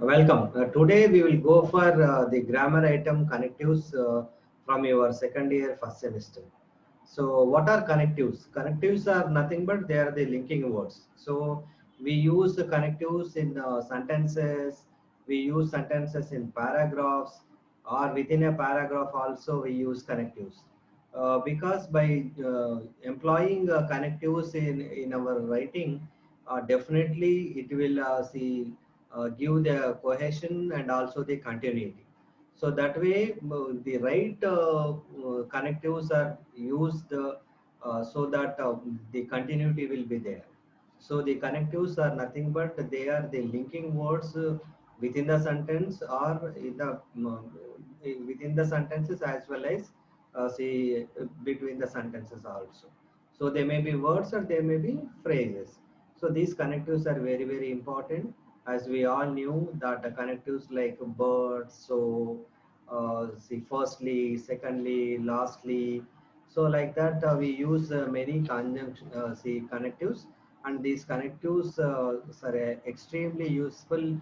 Welcome. Today we will go for the grammar item connectives from your second year first semester. So what are connectives? Connectives are nothing but they are the linking words. So we use the connectives in sentences, we use sentences in paragraphs, or within a paragraph also we use connectives. Because by employing connectives in our writing, definitely it will give the cohesion and also the continuity. So that way, the right connectives are used so that the continuity will be there. So the connectives are nothing but they are the linking words within the sentence or within the sentences as well as between the sentences also. So they may be words or they may be phrases. So these connectives are very important, as we all knew that the connectives like but, so, firstly, secondly, lastly. So like that we use many conjunction connectives, and these connectives are extremely useful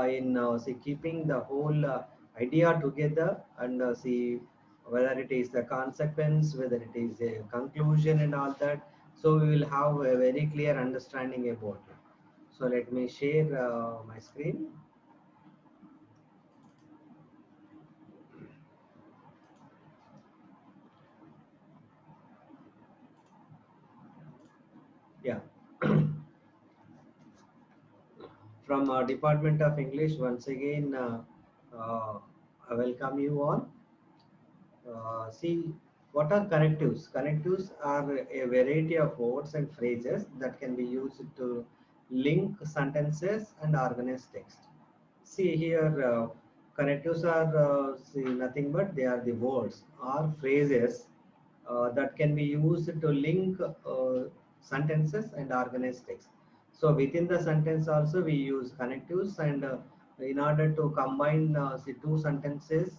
in keeping the whole idea together, and see whether it is the consequence, whether it is a conclusion and all that. So we will have a very clear understanding about it. So let me share my screen. Yeah. From Department of English, once again, I welcome you all. See, what are connectives? Connectives are a variety of words and phrases that can be used to link sentences and organize text. See here, connectives are nothing but they are the words or phrases that can be used to link sentences and organize text. So within the sentence also we use connectives, and in order to combine two sentences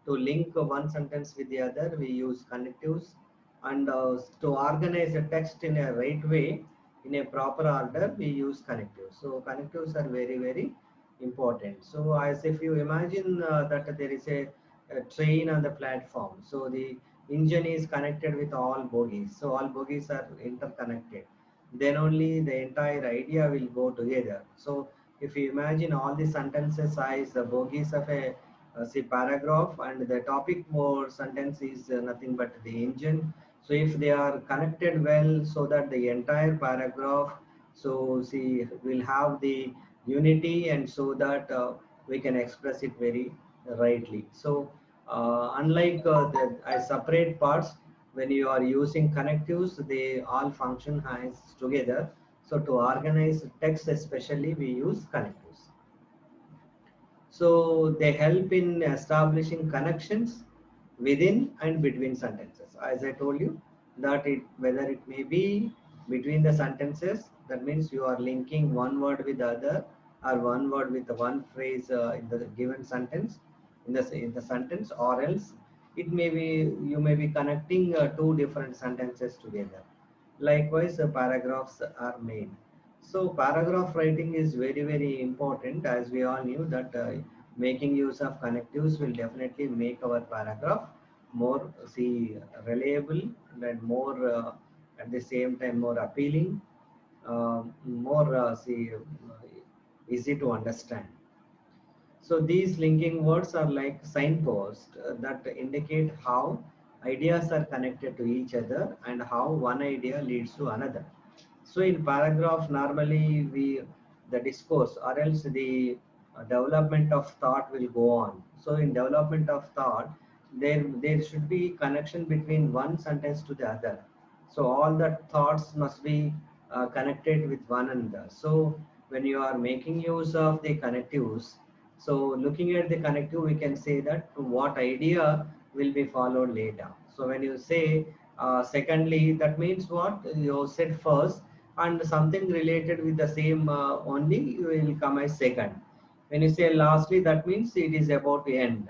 to link one sentence with the other, we use connectives, and to organize a text in a right way, in a proper order, we use connectives. So connectives are very important. So as if you imagine that there is a train on the platform. So the engine is connected with all bogies. So all bogies are interconnected. Then only the entire idea will go together. So if you imagine all the sentences as the bogies of a paragraph, and the topic for sentence is nothing but the engine. So if they are connected well, so that the entire paragraph, so see, will have the unity, and so that we can express it very rightly. So unlike the separate parts, when you are using connectives, they all function as together. So to organize text especially, we use connectives. So they help in establishing connections within and between sentences. As I told you, that it whether it may be between the sentences, that means you are linking one word with the other, or one word with the one phrase in the given sentence, in the sentence, or else it may be you may be connecting two different sentences together. Likewise, paragraphs are made. So paragraph writing is very important, as we all knew that making use of connectives will definitely make our paragraph more reliable, and more at the same time more appealing, more easy to understand. So these linking words are like signposts that indicate how ideas are connected to each other and how one idea leads to another. So in paragraph, normally the discourse or else the development of thought will go on. So in development of thought, there should be connection between one sentence to the other. So all the thoughts must be connected with one another. So when you are making use of the connectives, so looking at the connective, we can say that what idea will be followed later. So when you say secondly, that means what you said first, and something related with the same only will come as second. When you say lastly, that means it is about to end.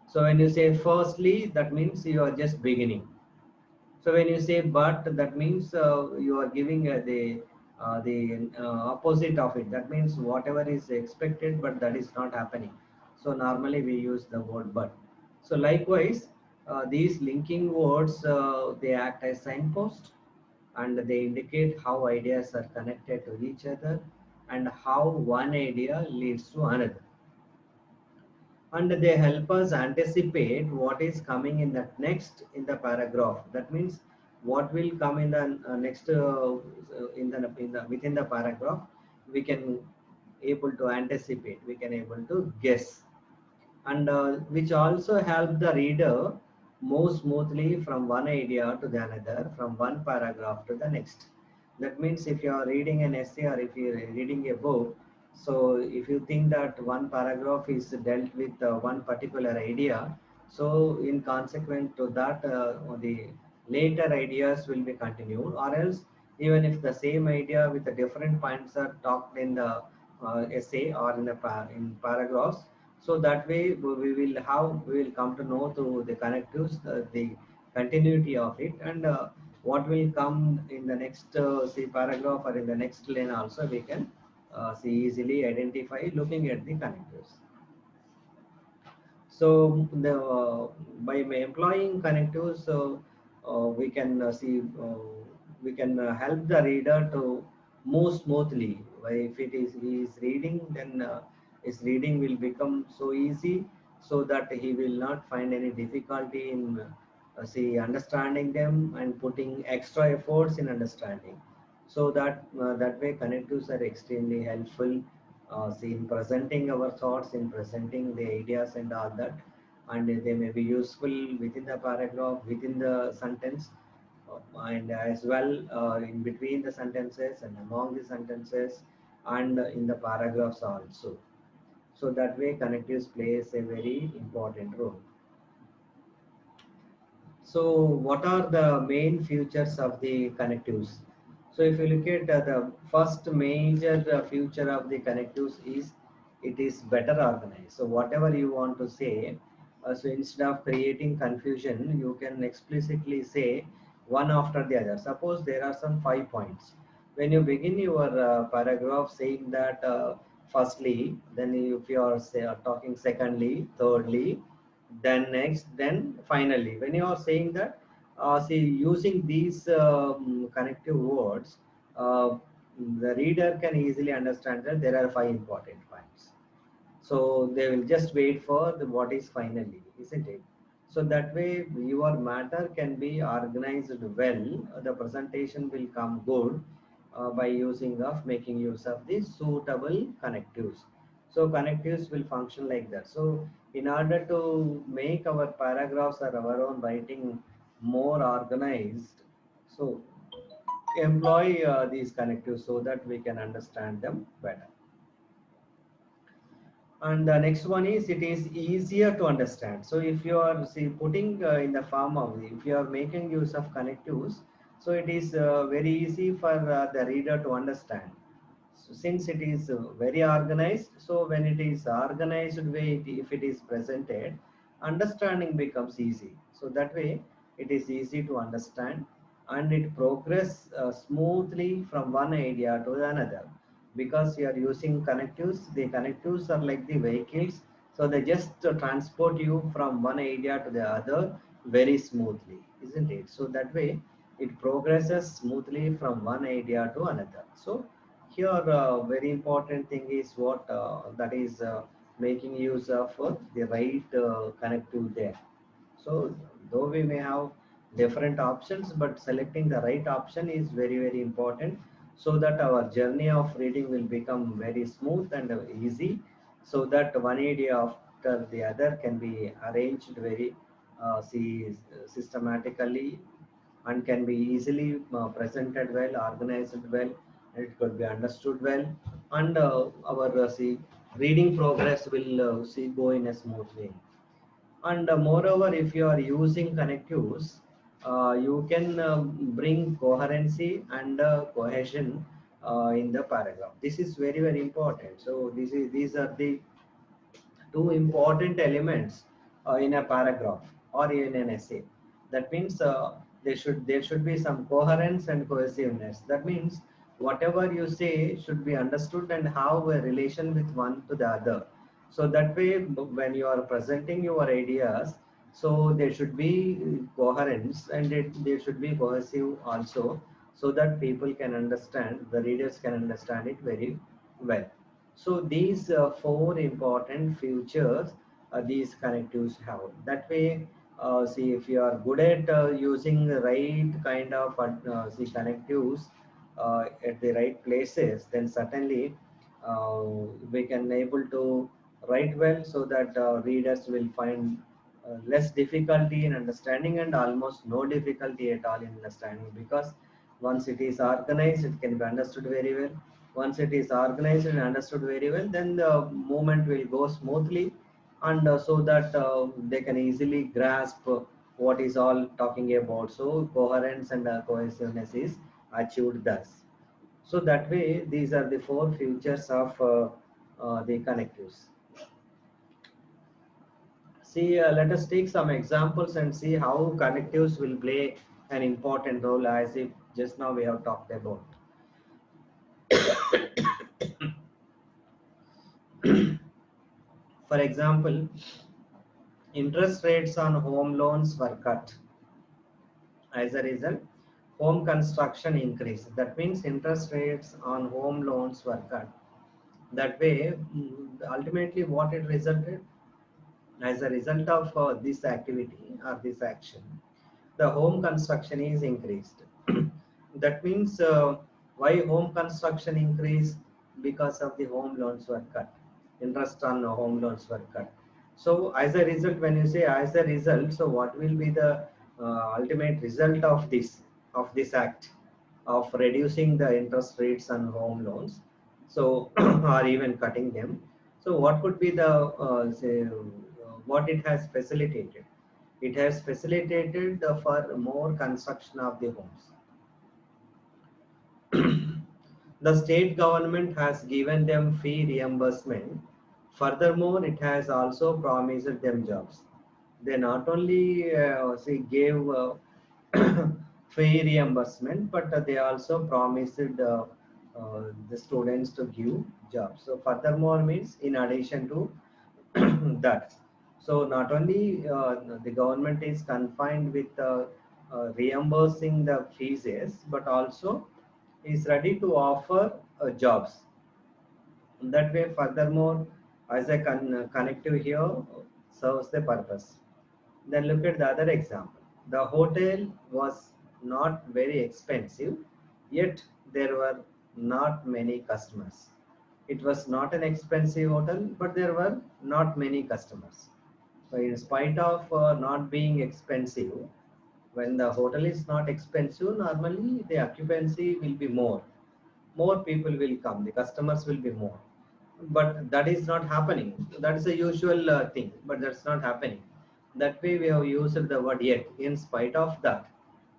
So when you say firstly, that means you are just beginning. So when you say but, that means you are giving the opposite of it. That means whatever is expected, but that is not happening. So normally we use the word but. So likewise, these linking words, they act as signpost, and they indicate how ideas are connected to each other and how one idea leads to another, and they help us anticipate what is coming in the next in the paragraph. That means what will come in the next in the within the paragraph, we can able to anticipate, we can able to guess, and which also help the reader move smoothly from one idea to the another, from one paragraph to the next. That means if you are reading an essay or if you are reading a book, so if you think that one paragraph is dealt with one particular idea, so in consequent to that, the later ideas will be continued, or else even if the same idea with the different points are talked in the essay or in the in paragraphs, so that way we will come to know through the connectives, the continuity of it, and what will come in the next say paragraph or in the next line also we can see easily identify looking at the connectives. So by employing connectives, we can we can help the reader to move smoothly. If it is he is reading, then his reading will become so easy, so that he will not find any difficulty in see understanding them and putting extra efforts in understanding. So that way connectives are extremely helpful, see, in presenting our thoughts, in presenting the ideas and all that, and they may be useful within the paragraph, within the sentence, and as well in between the sentences and among the sentences, and in the paragraphs also. So that way connectives plays a very important role. So what are the main features of the connectives? So if you look at the first major feature of the connectives is it is better organized. So whatever you want to say, so instead of creating confusion, you can explicitly say one after the other. Suppose there are some 5 points. When you begin your paragraph saying that firstly, then if you are say, talking secondly, thirdly, then next, then finally, when you are saying that, see, using these connective words, uh, the reader can easily understand that there are 5 important points, so they will just wait for the what is finally, isn't it? So that way your matter can be organized well, the presentation will come good by using of making use of the suitable connectives. So connectives will function like that. So in order to make our paragraphs or our own writing more organized, so employ these connectives so that we can understand them better. And the next one is it is easier to understand. So if you are see putting in the form of if you are making use of connectives, so it is very easy for the reader to understand. So since it is very organized, so when it is organized way, if it is presented, understanding becomes easy. So that way it is easy to understand, and it progress smoothly from one idea to another, because you are using connectives. The connectives are like the vehicles, so they just transport you from one idea to the other very smoothly, isn't it? So that way it progresses smoothly from one idea to another. So here very important thing is what that is making use of the right connective there. So though we may have different options, but selecting the right option is very, very important, so that our journey of reading will become very smooth and easy, so that one idea after the other can be arranged very systematically, and can be easily presented well, organized well, and it could be understood well, and our see reading progress will see go in a smooth way. And moreover, if you are using connectives, you can bring coherency and cohesion in the paragraph. This is very, very important. So these are the two important elements in a paragraph or in an essay. That means there should be some coherence and cohesiveness. That means whatever you say should be understood and have a relation with one to the other. So that way, when you are presenting your ideas, so there should be coherence and there should be cohesive also, so that people can understand, the readers can understand it very well. So these four important features these connectives have. That way, see, if you are good at using the right kind of see connectives at the right places, then certainly uh, we can able to write well, so that readers will find less difficulty in understanding and almost no difficulty at all in understanding, because once it is organized, it can be understood very well. Once it is organized and understood very well, then the movement will go smoothly, and so that they can easily grasp what is all talking about. So coherence and cohesiveness is achieved thus. So that way, these are the four features of the connectives. See, let us take some examples and see how connectives will play an important role, as if just now we have talked about. For example, interest rates on home loans were cut. As a result, home construction increased. That means interest rates on home loans were cut. That way, ultimately, what it resulted, as a result of this activity or this action, the home construction is increased. That means why home construction increased? Because of the home loans were cut. Interest on home loans were cut. So as a result, when you say as a result, so what will be the ultimate result of this act of reducing the interest rates on home loans? So or even cutting them. So what could be the say, what it has facilitated? It has facilitated for more construction of the homes. The state government has given them fee reimbursement. Furthermore, it has also promised them jobs. They not only gave fee reimbursement, but they also promised the students to give jobs. So furthermore means in addition to that. So not only the government is confined with reimbursing the fees, but also is ready to offer jobs. That way, furthermore, as a connective here serves the purpose. Then look at the other example. The hotel was not very expensive, yet there were not many customers. It was not an expensive hotel, but there were not many customers. So in spite of not being expensive, when the hotel is not expensive, normally the occupancy will be more. More people will come, the customers will be more. But that is not happening. That is a usual thing, but that's not happening. That way we have used the word yet. In spite of that,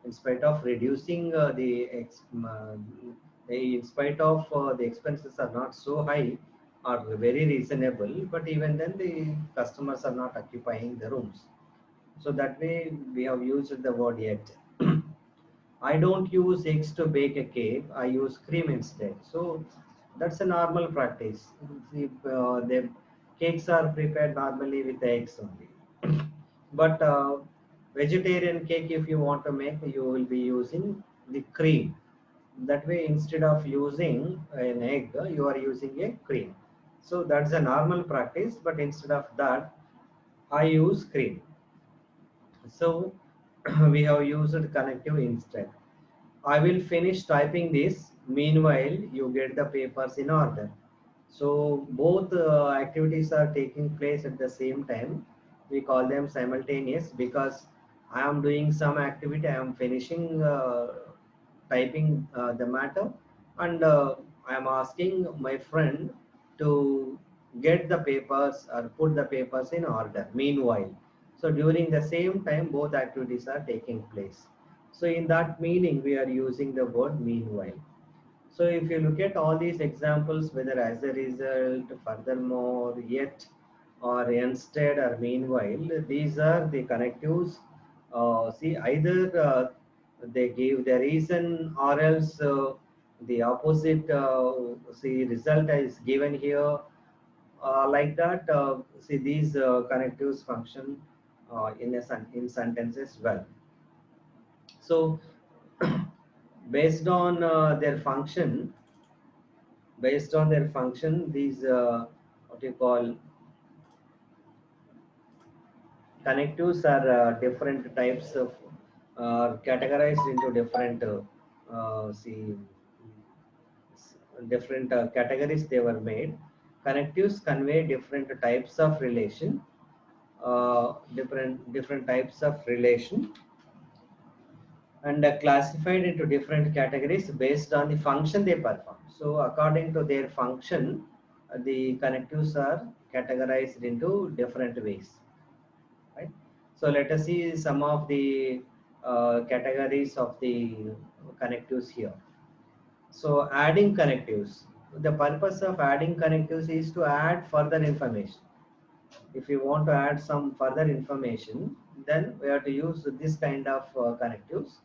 in spite of reducing in spite of the expenses are not so high, are very reasonable, but even then the customers are not occupying the rooms. So that way we have used the word yet. I don't use eggs to bake a cake. I use cream instead. So that's a normal practice. The cakes are prepared normally with eggs only. But vegetarian cake, if you want to make, you will be using the cream. That way, instead of using an egg, you are using a cream. So that's a normal practice. But instead of that, I use cream. So we have used connective instead. I will finish typing this. Meanwhile, you get the papers in order. So both activities are taking place at the same time. We call them simultaneous because I am doing some activity. I am finishing typing the matter, and I am asking my friend to get the papers or put the papers in order. Meanwhile, so during the same time, both activities are taking place. So in that meaning, we are using the word meanwhile. So if you look at all these examples, whether as a result, furthermore, yet, or instead, or meanwhile, these are the connectives. See, either they give the reason, or else the opposite see result is given here, like that. See these connectives function in sentences well. So based on their function, these what you call connectives are different types of categorized into different see different categories they were made. Connectives convey different types of relation, different types of relation, and classified into different categories based on the function they perform. So according to their function, the connectives are categorized into different ways, right? So let us see some of the categories of the connectives here. So adding connectives. The purpose of adding connectives is to add further information. If you want to add some further information, then we have to use this kind of connectives.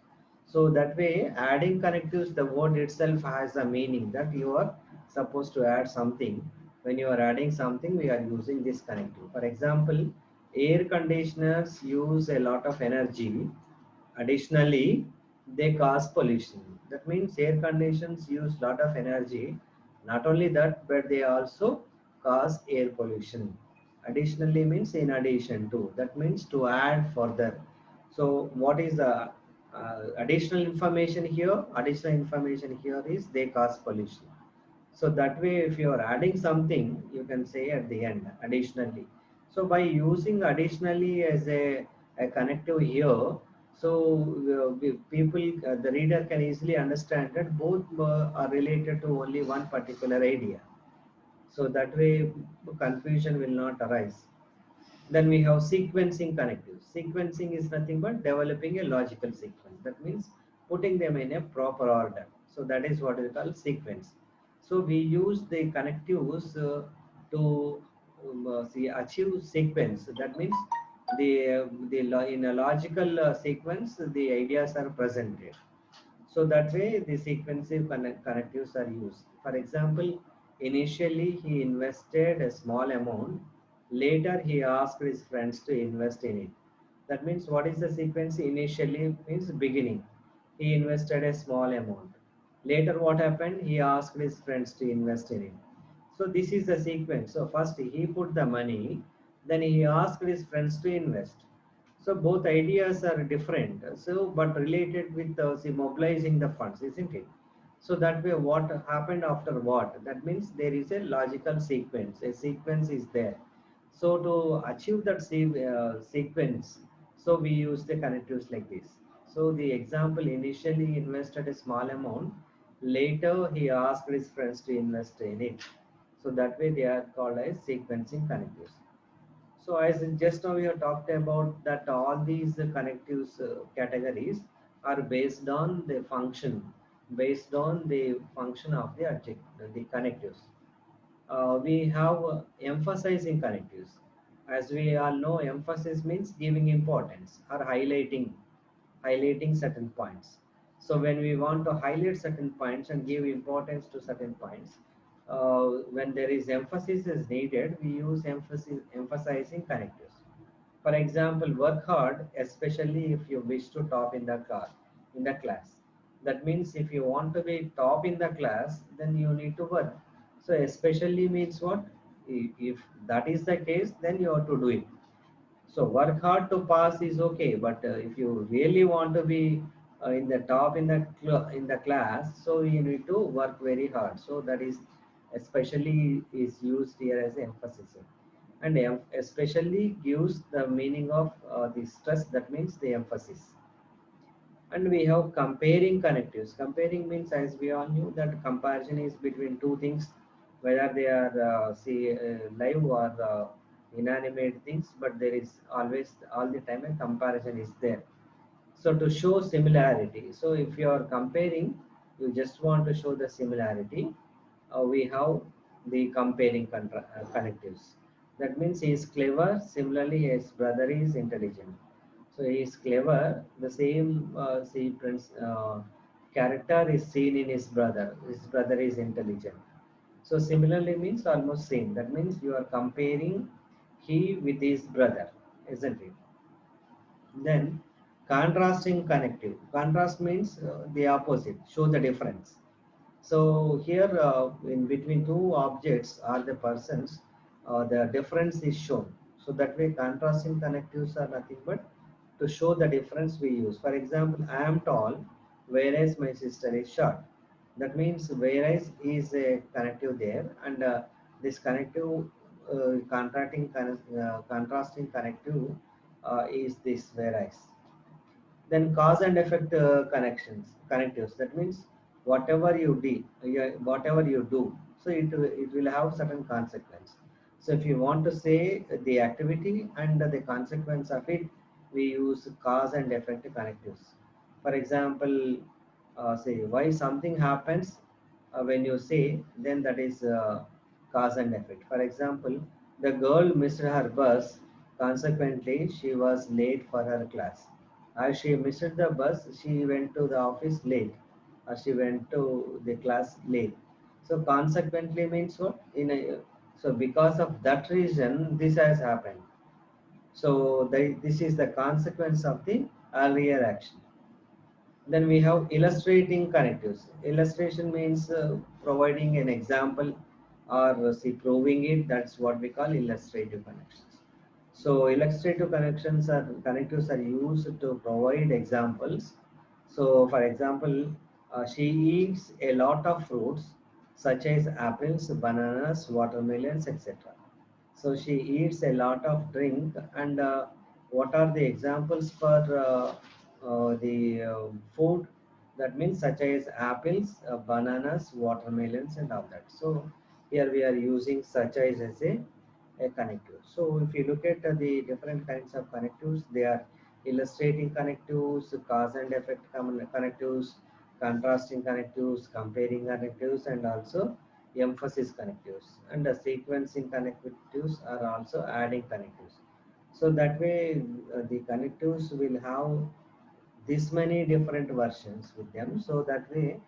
So that way, adding connectives, the word itself has a meaning that you are supposed to add something. When you are adding something, we are using this connective. For example, air conditioners use a lot of energy. Additionally, they cause pollution. That means air conditions use lot of energy. Not only that, but they also cause air pollution. Additionally means in addition to. That means to add further. So what is the additional information here? Additional information here is they cause pollution. So that way, if you are adding something, you can say at the end, additionally. So by using additionally as a connective here, so people, the reader can easily understand that both are related to only one particular idea. So that way, confusion will not arise. Then we have sequencing connectives. Sequencing is nothing but developing a logical sequence. That means putting them in a proper order. So that is what we call sequence. So we use the connectives to see achieve sequence. That means in a logical sequence the ideas are presented. So that way the sequencing connectives are used. For example, initially he invested a small amount. Later he asked his friends to invest in it. That means what is the sequence? Initially means beginning. He invested a small amount. Later what happened? He asked his friends to invest in it. So this is the sequence. So first he put the money, then he asked his friends to invest. So both ideas are different, so but related with see, mobilizing the funds, isn't it? So that way, what happened after what? That means there is a logical sequence. A sequence is there. So to achieve that sequence, so we use the connectives like this. So the example initially invested a small amount. Later he asked his friends to invest in it. So that way they are called as sequencing connectives. So as in just now we have talked about that all these connectives categories are based on the function of the object, the connectives. We have emphasizing connectives. As we all know, emphasis means giving importance or highlighting certain points. So when we want to highlight certain points and give importance to certain points, when there is emphasis is needed, we use emphasizing connectives. For example, work hard, especially if you wish to top in the class. That means if you want to be top in the class, then you need to work. So especially means what? If that is the case, then you have to do it. So work hard to pass is okay, but if you really want to be in the top in the class, so you need to work very hard. So that is especially is used here as emphasis, and especially gives the meaning of the stress. That means the emphasis. And we have comparing connectives. Comparing means, as we all knew, that comparison is between two things, whether they are live or inanimate things, but there is always all the time a comparison is there. So to show similarity, so if you are comparing, you just want to show the similarity. We have the comparing connectives. That means he is clever. Similarly, his brother is intelligent. So he is clever. The same sequence. character is seen in his brother. His brother is intelligent. So similarly means almost same. That means you are comparing he with his brother, isn't it? Then contrasting connective. Contrast means the opposite, show the difference. So here in between two objects or the persons, the difference is shown. So that way contrasting connectives are nothing but to show the difference we use. For example, I am tall, whereas my sister is short. That means whereas is a connective there, and this connective contrasting connective is this whereas. Then cause and effect connectives. That means whatever you do, whatever you do, so it will have certain consequence. So if you want to say the activity and the consequence of it, we use cause and effect connectives. For example, say why something happens when you say, then that is cause and effect. For example, the girl missed her bus, consequently she was late for her class. As she missed the bus, she went to the office late. She went to the class late. So consequently means what? So because of that reason, this has happened. So this is the consequence of the earlier action. Then we have illustrating connectives. Illustration means providing an example or see proving it. That's what we call illustrative connections. So illustrative connectives are used to provide examples. So for example, she eats a lot of fruits such as apples, bananas, watermelons, etc. So she eats a lot of drink, and what are the examples for the food? That means such as apples, bananas, watermelons, and all that. So here we are using such as a connective. So if you look at the different kinds of connectives, they are illustrating connectives, cause and effect connectives, contrasting connectives, comparing connectives, and also emphasis connectives. And the sequencing connectives are also adding connectives. So that way the connectives will have this many different versions with them. So that way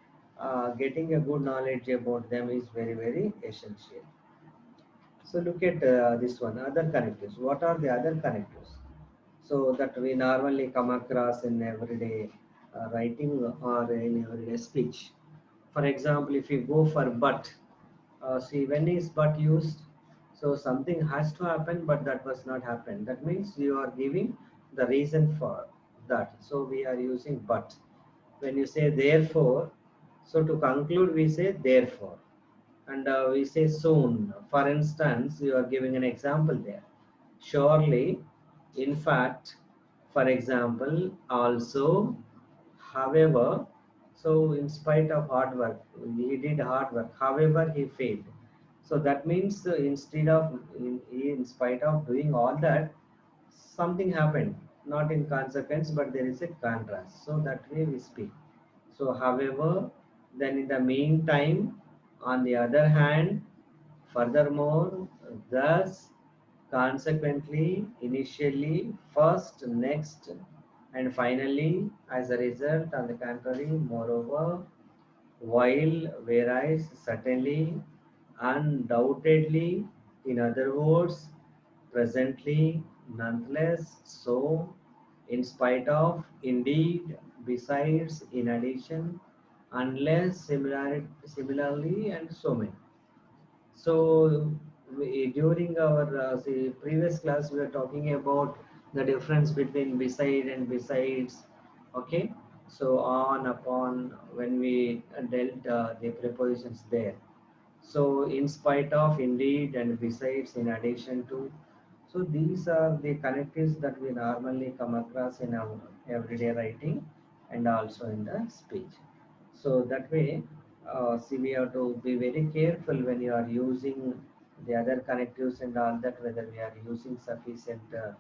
getting a good knowledge about them is very essential. So look at this one, other connectives. What are the other connectives? So that we normally come across in everyday writing or in everyday speech. For example, if you go for but, see when is but used? So something has to happen, but that was not happened. That means you are giving the reason for that. So we are using but. When you say therefore, so to conclude we say therefore, and we say soon. For instance, you are giving an example there. Surely, in fact, for example, also, however. So in spite of hard work, he did hard work, however he failed. So that means instead of in spite of doing all that, something happened, not in consequence, but there is a contrast. So that way we speak. So however, then in the meantime, on the other hand, furthermore, thus, consequently, initially, first, next, and finally, as a result, on the contrary, moreover, while, whereas, certainly, undoubtedly, in other words, presently, nonetheless, so, in spite of, indeed, besides, in addition, unless, similarly, and so many. So during our previous class, we were talking about the difference between beside and besides. Okay, so on upon when we dealt the prepositions there. So in spite of, indeed, and besides, in addition to. So these are the connectives that we normally come across in our everyday writing and also in the speech. So that way, see, we have to be very careful when you are using the other connectives and all that, whether we are using sufficient, the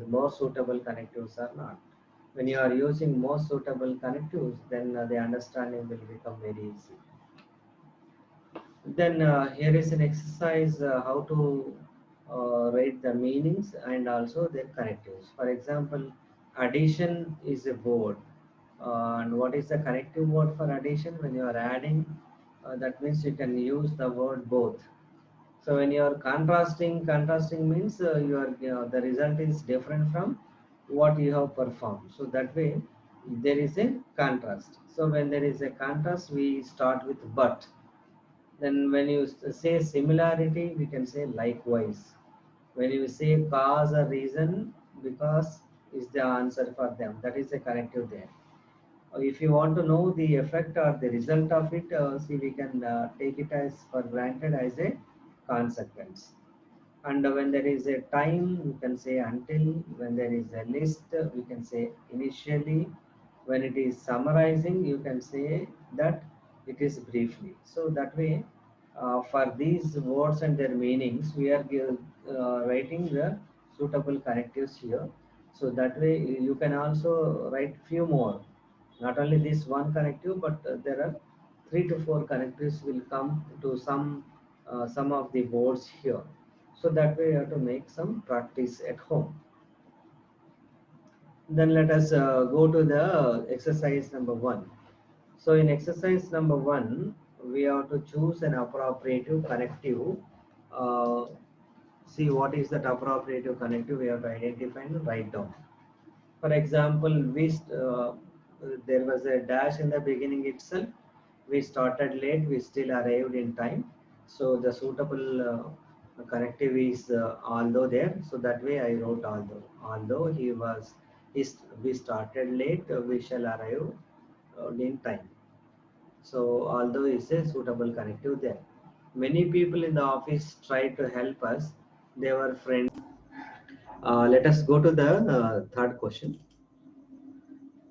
more suitable connectives or not. When you are using more suitable connectives, then the understanding will become very easy. Then here is an exercise how to write the meanings and also their connectives. For example, addition is a word. And what is the connective word for addition? When you are adding, that means you can use the word both. So when you are contrasting means the result is different from what you have performed. So that way there is a contrast. So when there is a contrast, we start with but. Then when you say similarity, we can say likewise. When you say cause or reason, because is the answer for them. That is the connective there. If you want to know the effect or the result of it, see, we can take it as for granted as a consequence. And when there is a time, you can say until. When there is a list, we can say initially. When it is summarizing, you can say that it is briefly. So that way, for these words and their meanings, we are writing the suitable connectives here. So that way you can also write few more, not only this one connective, but there are 3 to 4 connectives will come to some of the words here. So that way you have to make some practice at home. Then let us go to the exercise number 1. So in exercise number 1, we have to choose an appropriative connective. Uh, See what is that appropriative connective, we have to identify and write down. For example, there was a dash in the beginning itself. We started late, we still arrived in time. So the suitable connective is although there. So that way I wrote although. Although we started late, we shall arrive in time. So although is a suitable connective there. Many people in the office tried to help us. They were friends. Let us go to the third question.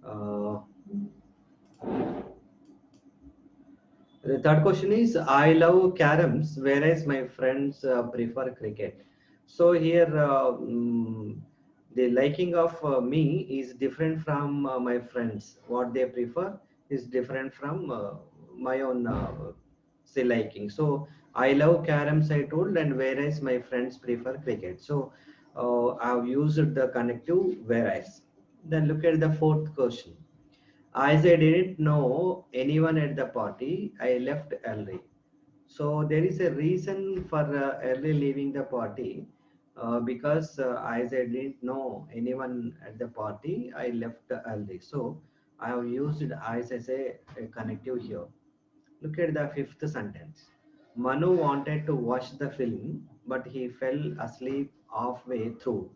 Uh, The third question is, I love caroms, whereas my friends prefer cricket. So here, the liking of me is different from my friends. What they prefer is different from my own say liking. So I love caroms, I told, and whereas my friends prefer cricket. So I've used the connective whereas. Then look at the fourth question. As I didn't know anyone at the party, I left early. So there is a reason for early leaving the party, because as I didn't know anyone at the party, I left early. So I have used as a connective here. Look at the fifth sentence. Manu wanted to watch the film, but he fell asleep halfway through.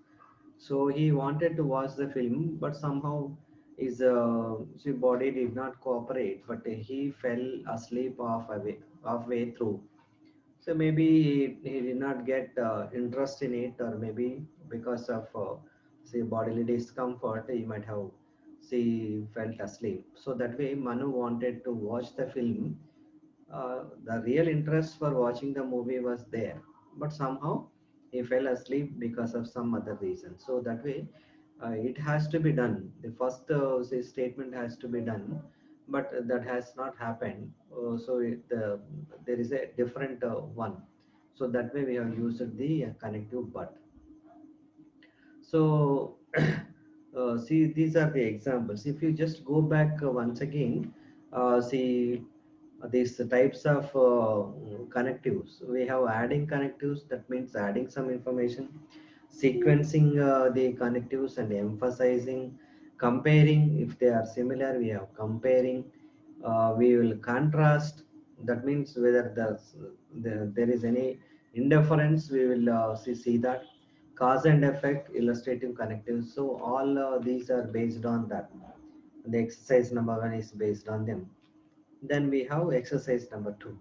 So he wanted to watch the film, but somehow his body did not cooperate. But he fell asleep halfway through. So maybe he did not get interest in it, or maybe because of say bodily discomfort, he might have felt asleep. So that way, Manu wanted to watch the film. The real interest for watching the movie was there, but somehow he fell asleep because of some other reason. So that way, it has to be done. The first statement has to be done, but that has not happened. There is a different one. So that way we have used the connective but. So see, these are the examples. If you just go back once again, see these types of connectives. We have adding connectives, that means adding some information, sequencing the connectives and emphasizing, comparing if they are similar, we have comparing, we will contrast, that means whether there is any indifference, we will see that, cause and effect, illustrative connectives. So all these are based on that. The exercise number 1 is based on them. Then we have exercise number 2.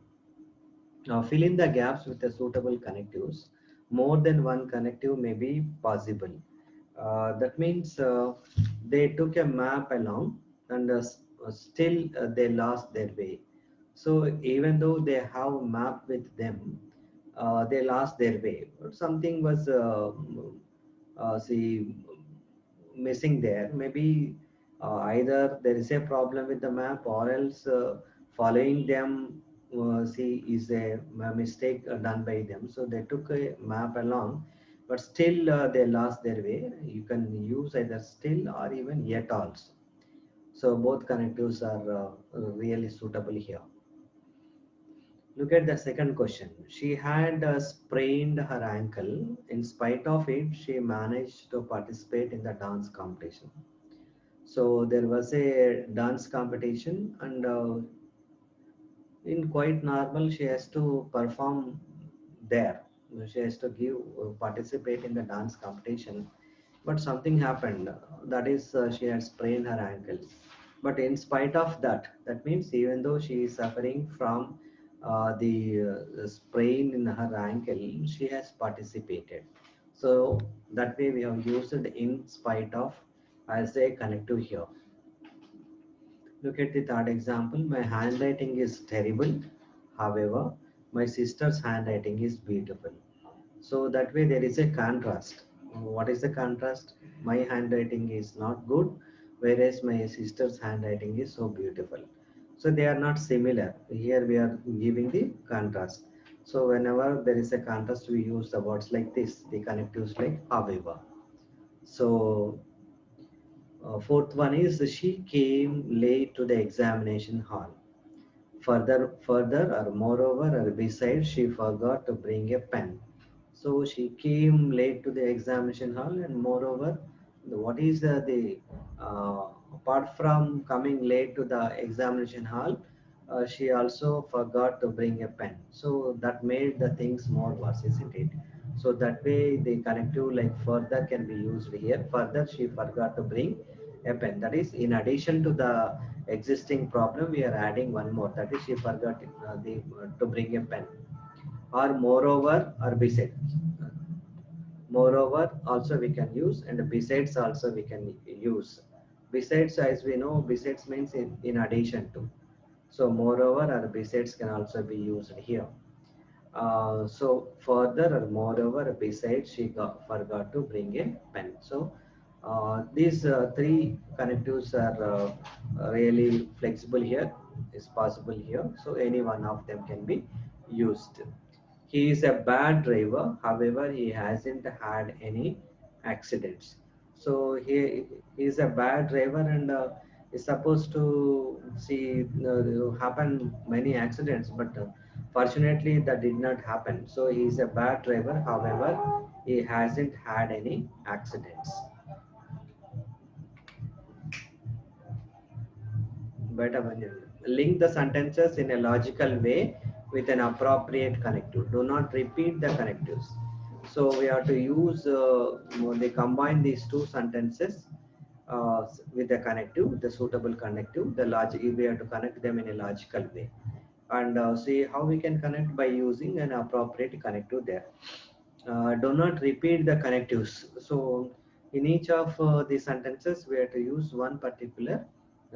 Now fill in the gaps with the suitable connectives. More than one connective may be possible. That means they took a map along, and still they lost their way. So even though they have a map with them, they lost their way. Something was see missing there. Maybe either there is a problem with the map, or else following them is a mistake done by them. So they took a map along, but still they lost their way. You can use either still or even yet also. So both connectives are really suitable here. Look at the second question. She had sprained her ankle. In spite of it, she managed to participate in the dance competition. So there was a dance competition, and in quite normal, she has to perform there. She has to give participate in the dance competition, but something happened. That is, she had sprained her ankle. But in spite of that, that means even though she is suffering from the sprain in her ankle, she has participated. So that way we have used in spite of as a connective here. Look at the third example. My handwriting is terrible. However, my sister's handwriting is beautiful. So that way there is a contrast. What is the contrast? My handwriting is not good, whereas my sister's handwriting is so beautiful. So they are not similar. Here we are giving the contrast. So whenever there is a contrast, we use the words like this, the connectives like however. So fourth one is she came late to the examination hall. Further, or moreover, or besides, she forgot to bring a pen. So she came late to the examination hall, and moreover, what is the apart from coming late to the examination hall, she also forgot to bring a pen. So that made the things more worse, isn't it? So that way, the connective like further can be used here. Further, she forgot to bring a pen. That is, in addition to the existing problem, we are adding one more. That is, she forgot to bring a pen. Or moreover, or besides. Moreover, also we can use, and besides also we can use. Besides, as we know, besides means in addition to. So moreover or besides can also be used here. So further or moreover, besides, forgot to bring a pen. So these three connectives are really flexible here, is possible here. So any one of them can be used. He is a bad driver, however, he hasn't had any accidents. So he is a bad driver, and is supposed to see happen many accidents, but fortunately that did not happen. So he is a bad driver, however, he hasn't had any accidents. Better when you link the sentences in a logical way with an appropriate connective. Do not repeat the connectives. So we have to use they combine these two sentences with the connective, the suitable connective. The logic we have to connect them in a logical way, and see how we can connect by using an appropriate connective there. Do not repeat the connectives. So in each of the sentences, we have to use one particular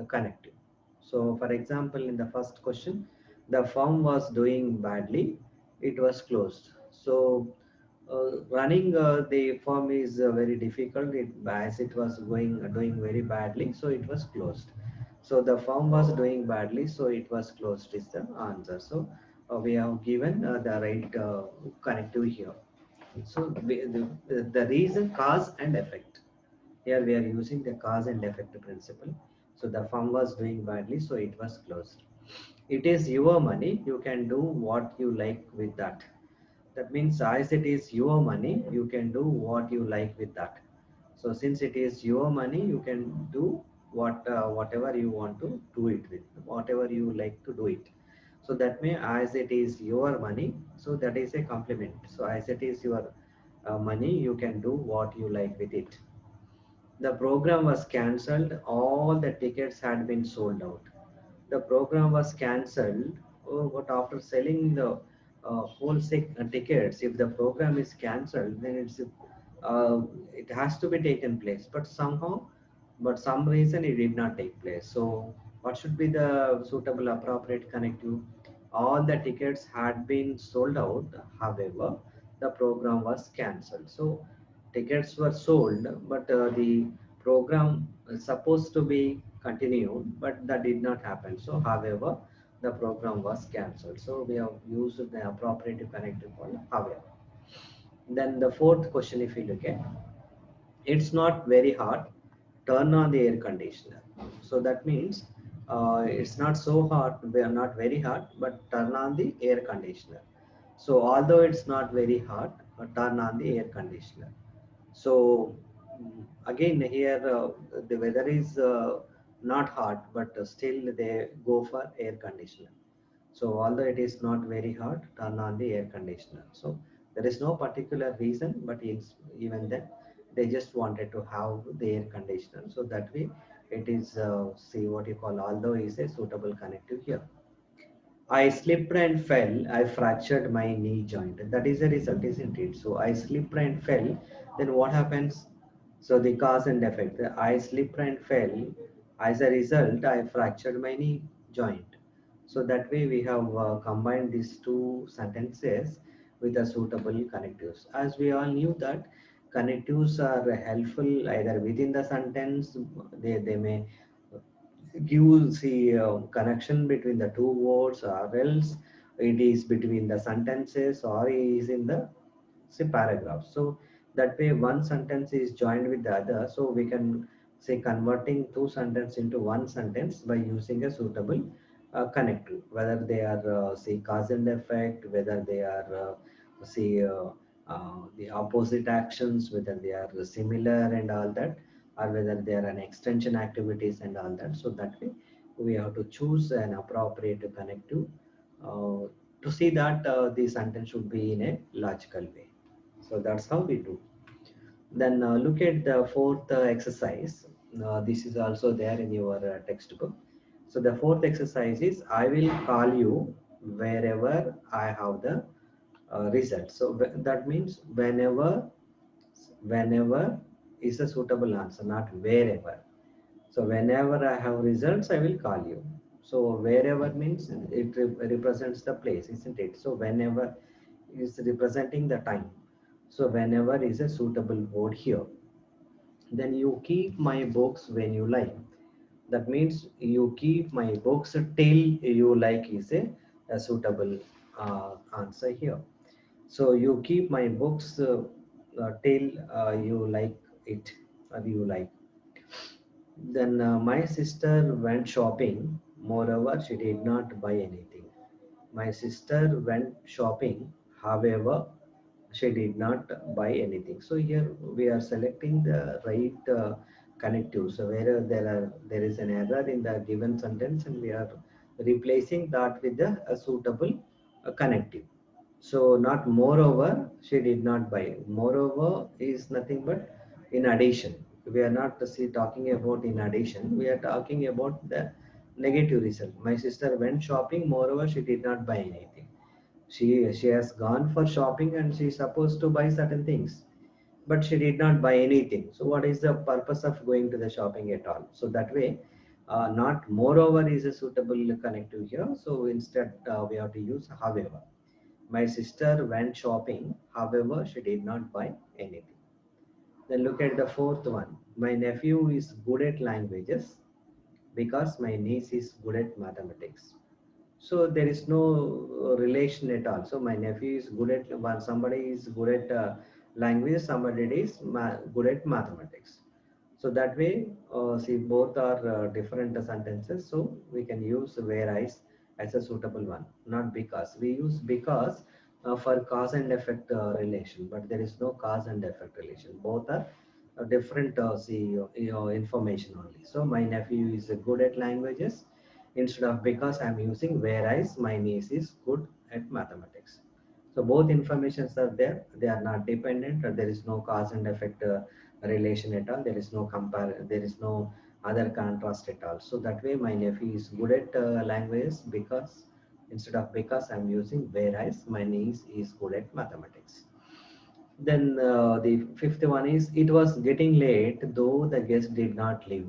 connective. So for example, in the first question, the firm was doing badly, it was closed. So running the firm is very difficult as it was doing very badly, so it was closed. So the firm was doing badly, so it was closed is the answer. So we have given the right connective here. So the reason, cause and effect. Here we are using the cause and effect principle. So the firm was doing badly, so it was closed. It is your money. You can do what you like with that. That means as it is your money, you can do what you like with that. So since it is your money, you can do whatever you want to do it with, whatever you like to do it. So that may as it is your money, so that is a compliment. So as it is your money, you can do what you like with it. The program was cancelled. All the tickets had been sold out. The program was cancelled. Oh, but after selling the whole tickets, if the program is cancelled, then it has to be taken place. But somehow, but some reason it did not take place. So what should be the suitable appropriate connective? All the tickets had been sold out. However, the program was cancelled. So tickets were sold, but the program is supposed to be continued, but that did not happen. So however, the program was cancelled. So we have used the appropriate connective called however. Then the fourth question, if you look at, it's not very hot, turn on the air conditioner. So that means it's not so hot, we are not very hot, but turn on the air conditioner. So although it's not very hot, turn on the air conditioner. So again here the weather is not hot, but still they go for air conditioner. So although it is not very hot, turn on the air conditioner. So there is no particular reason, but even then they just wanted to have the air conditioner. So that way it is see what you call, although is a suitable connective here. I slipped and fell. I fractured my knee joint. That is the result, isn't it? So I slipped and fell. Then what happens? So the cause and effect. I slipped and fell. As a result, I fractured my knee joint. So that way we have combined these two sentences with a suitable connectives. As we all knew that connectives are helpful either within the sentence. They may gives the connection between the two words, or else it is between the sentences, or is in the say paragraph. So that way one sentence is joined with the other, so we can say converting two sentences into one sentence by using a suitable connective, whether they are say cause and effect, whether they are say the opposite actions, whether they are similar and all that, or whether they are an extension activities and all that. So that way we have to choose an appropriate connective to see that the sentence should be in a logical way. So that's how we do. Then look at the fourth exercise. This is also there in your textbook. So the fourth exercise is I will call you wherever I have the result. So that means whenever is a suitable answer, not wherever. So whenever I have results, I will call you. So wherever means it represents the place, isn't it? So whenever is representing the time. So whenever is a suitable word here. Then you keep my books when you like. That means you keep my books till you like is a suitable answer here. So you keep my books till you like it, or you like. Then my sister went shopping. Moreover, she did not buy anything. My sister went shopping. However, she did not buy anything. So here we are selecting the right connective. So where there is an error in the given sentence, and we are replacing that with a suitable connective. So not moreover, she did not buy. Moreover is nothing but in addition. We are not talking about in addition. We are talking about the negative result. My sister went shopping. Moreover, she did not buy anything. She has gone for shopping and she is supposed to buy certain things, but she did not buy anything. So what is the purpose of going to the shopping at all? So that way, not moreover is a suitable connective here. So instead, we have to use however. My sister went shopping, however, she did not buy anything. Then look at the fourth one. My nephew is good at languages because my niece is good at mathematics. So there is no relation at all. So my nephew is good at one, somebody is good at language, somebody is good at mathematics. So that way, see both are different sentences. So we can use whereas as a suitable one, not because. We use because for cause and effect relation, but there is no cause and effect relation. Both are different see information only. So my nephew is good at languages. Instead of because, I'm using whereas my niece is good at mathematics. So both informations are there. They are not dependent, or there is no cause and effect relation at all. There is no compare. There is no other contrast at all. So that way, my nephew is good at languages because, instead of because, I'm using whereas my niece is good at mathematics. Then the fifth one is it was getting late, though the guest did not leave.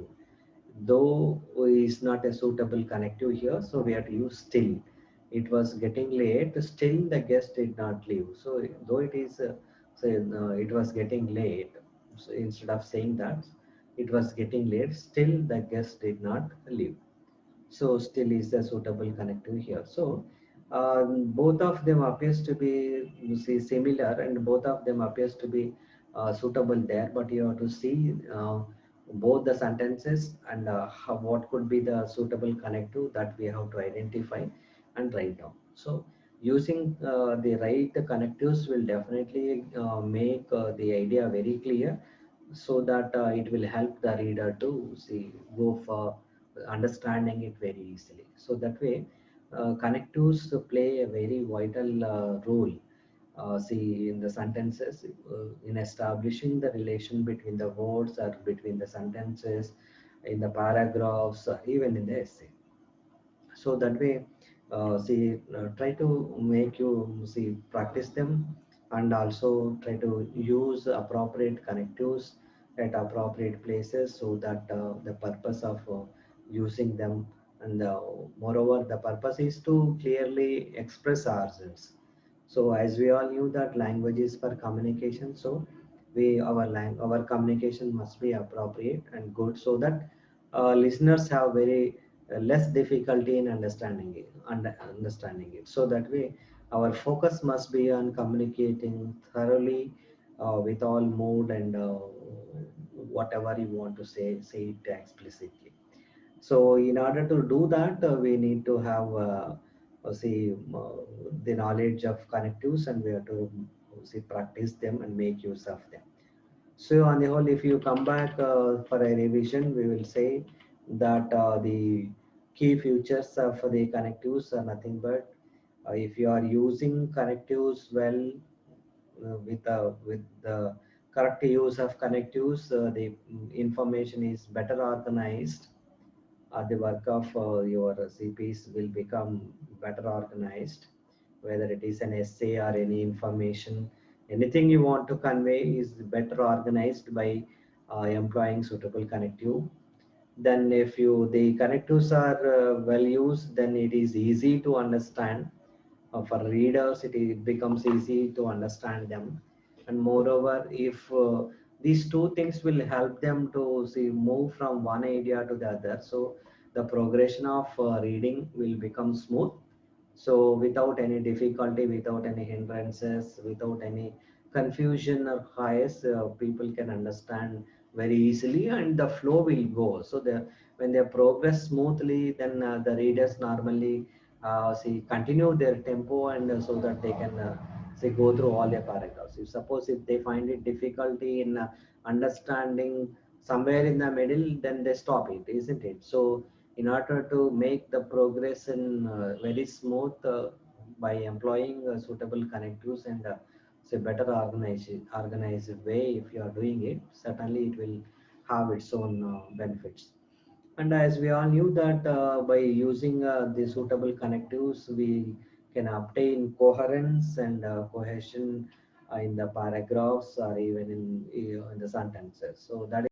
Though is not a suitable connective here, so we have to use still. It was getting late, still the guest did not leave. So though it is say it was getting late, so instead of saying that it was getting late, still the guest did not leave. So still is a suitable connective here. So both of them appears to be, you see, similar, and both of them appears to be suitable there, but you have to see both the sentences and what could be the suitable connective that we have to identify and write down. So using the right connectives will definitely make the idea very clear, so that it will help the reader to see go for understanding it very easily. So that way connectives play a very vital role, see in the sentences, in establishing the relation between the words or between the sentences, in the paragraphs, even in the essay. So that way see try to make you see practice them, and also try to use appropriate connectives at appropriate places, so that the purpose of using them, and moreover the purpose is to clearly express ourselves. So as we all knew that language is for communication, so our communication must be appropriate and good, so that listeners have very less difficulty in understanding it. So that way our focus must be on communicating thoroughly with all mood, and whatever you want to say it explicitly. So in order to do that, we need to have see the knowledge of connectives, and we have to see practice them and make use of them. So on the whole, if you come back for a revision, we will say that the key features of the connectives are nothing but if you are using connectives well, with the correct use of connectives, the information is better organized. The work of your CPs will become better organized, whether it is an essay or any information, anything you want to convey is better organized by employing suitable connective. Then if you the connectives are well used, then it is easy to understand. For readers it becomes easy to understand them, and moreover if these two things will help them to see move from one area to the other, so the progression of reading will become smooth. So without any difficulty, without any hindrances, without any confusion or bias, people can understand very easily, and the flow will go. So when they progress smoothly, then the readers normally see continue their tempo, and so that they can say go through all their paragraphs. If suppose if they find it difficulty in understanding somewhere in the middle, then they stop it, isn't it? So in order to make the progress in very smooth, by employing suitable connectives and say better organized way, if you are doing it, certainly it will have its own benefits. And as we all knew that by using the suitable connectives, we can obtain coherence and cohesion in the paragraphs or even in the sentences. So that